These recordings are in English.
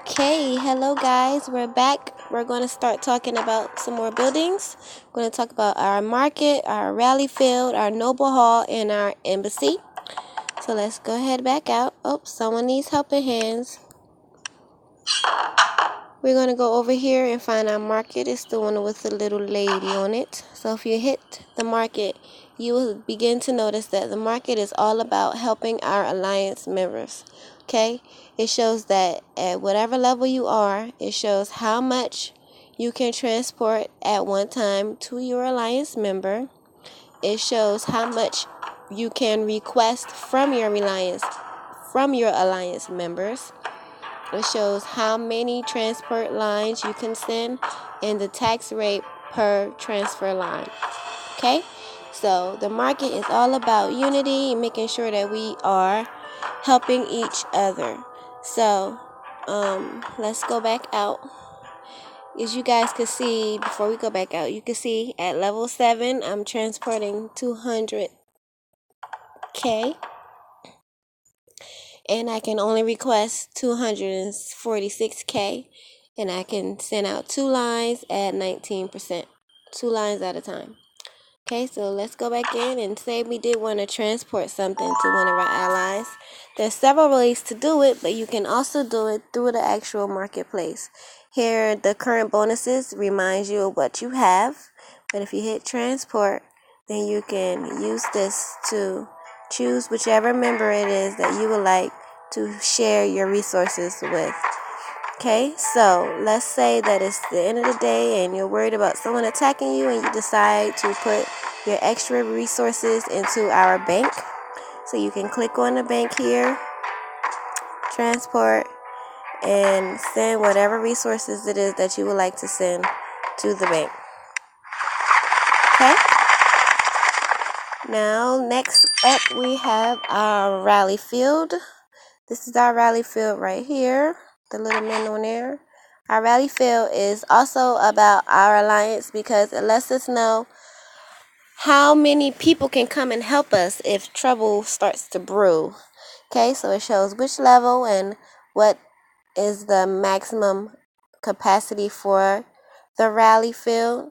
Okay, hello guys, we're back. We're going to start talking about some more buildings. We're going to talk about our market, our rally field, our Noble Hall, and our embassy. So let's go ahead back out. Oh, someone needs helping hands. We're going to go over here and find our market. It's the one with the little lady on it. So if you hit the market, you will begin to notice that the market is all about helping our alliance members. Okay, it shows that at whatever level you are, it shows how much you can transport at one time to your alliance member. It shows how much you can request from your alliance members. It shows how many transport lines you can send and the tax rate per transfer line. Okay, so the market is all about unity and making sure that we are helping each other. So let's go back out. As you guys can see, before we go back out, you can see at level 7 I'm transporting 200k, and I can only request 246k, and I can send out 2 lines at 19%, 2 lines at a time. Okay, so let's go back in and say we did want to transport something to one of our allies. There's several ways to do it, but you can also do it through the actual marketplace. Here, the current bonuses reminds you of what you have, but if you hit transport, then you can use this to choose whichever member it is that you would like to share your resources with. Okay, so let's say that it's the end of the day and you're worried about someone attacking you and you decide to put your extra resources into our bank. So you can click on the bank here, transport, and send whatever resources it is that you would like to send to the bank. Okay, now next up we have our rally field. This is our rally field right here, the little men on there. Our rally field is also about our alliance because it lets us know how many people can come and help us if trouble starts to brew. Okay, so it shows which level and what is the maximum capacity for the rally field.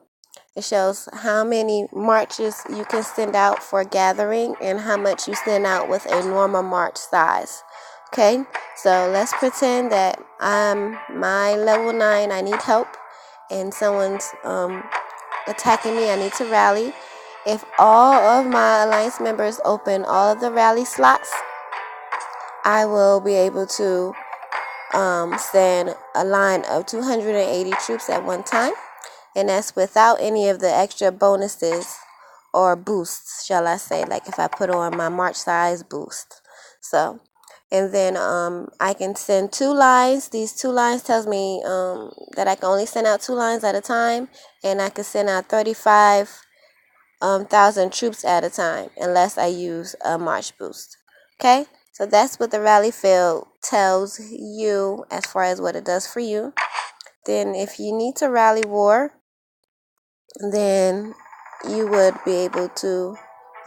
It shows how many marches you can send out for gathering and how much you send out with a normal march size. Okay, so let's pretend that I'm my level 9, I need help, and someone's attacking me, I need to rally. If all of my alliance members open all of the rally slots, I will be able to send a line of 280 troops at one time, and that's without any of the extra bonuses or boosts, shall I say, like if I put on my march size boost. So, and then I can send 2 lines. These 2 lines tells me that I can only send out 2 lines at a time, and I can send out 35,000 troops at a time unless I use a march boost. Okay, so that's what the rally field tells you as far as what it does for you. Then if you need to rally war, then you would be able to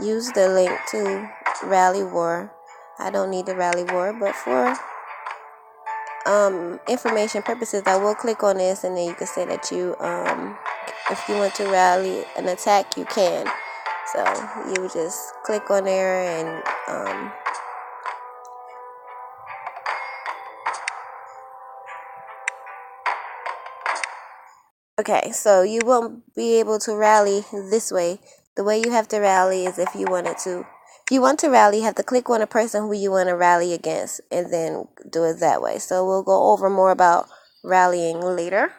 use the link to rally war. I don't need the rally war, but for information purposes, I will click on this, and then you can say that you if you want to rally an attack, you can. So you just click on there and okay, so you won't be able to rally this way. The way you have to rally is if you wanted to. If you want to rally, you have to click on a person who you want to rally against and then do it that way. So we'll go over more about rallying later.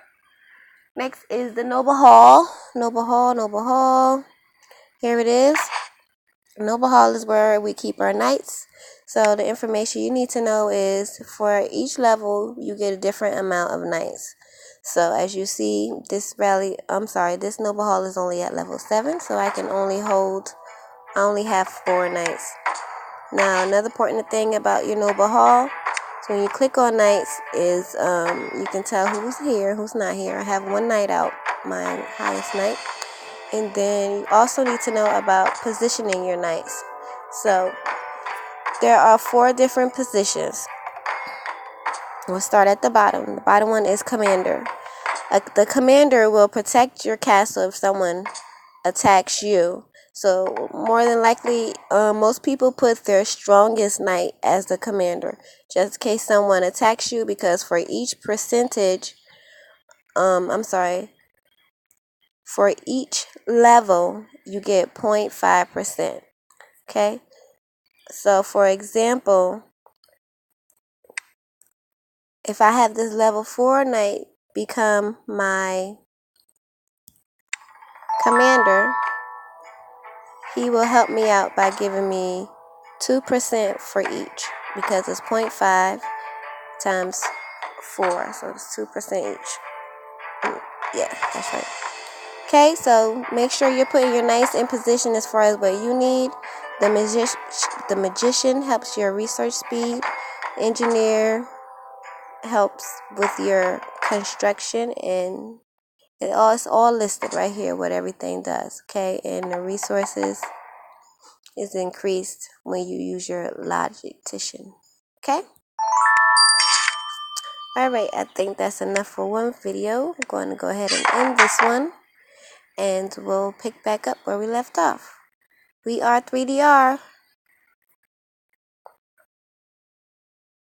Next is the Noble Hall. Noble Hall, Noble Hall. Here it is. Noble Hall is where we keep our knights. So the information you need to know is for each level, you get a different amount of knights. So as you see, this Noble Hall is only at level 7, so I only have 4 knights. Now, another important thing about your Noble Hall, so when you click on knights, is you can tell who's here, who's not here. I have 1 knight out, my highest knight. And then you also need to know about positioning your knights. So there are 4 different positions. We'll start at the bottom. The bottom one is commander. The commander will protect your castle if someone attacks you. So more than likely, most people put their strongest knight as the commander, just in case someone attacks you, because for each percentage, for each level, you get 0.5%. Okay? So for example, if I have this level 4 knight become my commander, he will help me out by giving me 2% for each, because it's 0.5 times 4, so it's 2% each. Yeah, that's right. Okay, so make sure you're putting your knights in position as far as what you need. The magician helps your research speed. The engineer helps with your construction, and it's all listed right here what everything does. Okay, and the resources is increased when you use your logician. Okay. Alright, I think that's enough for one video. I'm going to go ahead and end this one, and we'll pick back up where we left off. We are 3DR.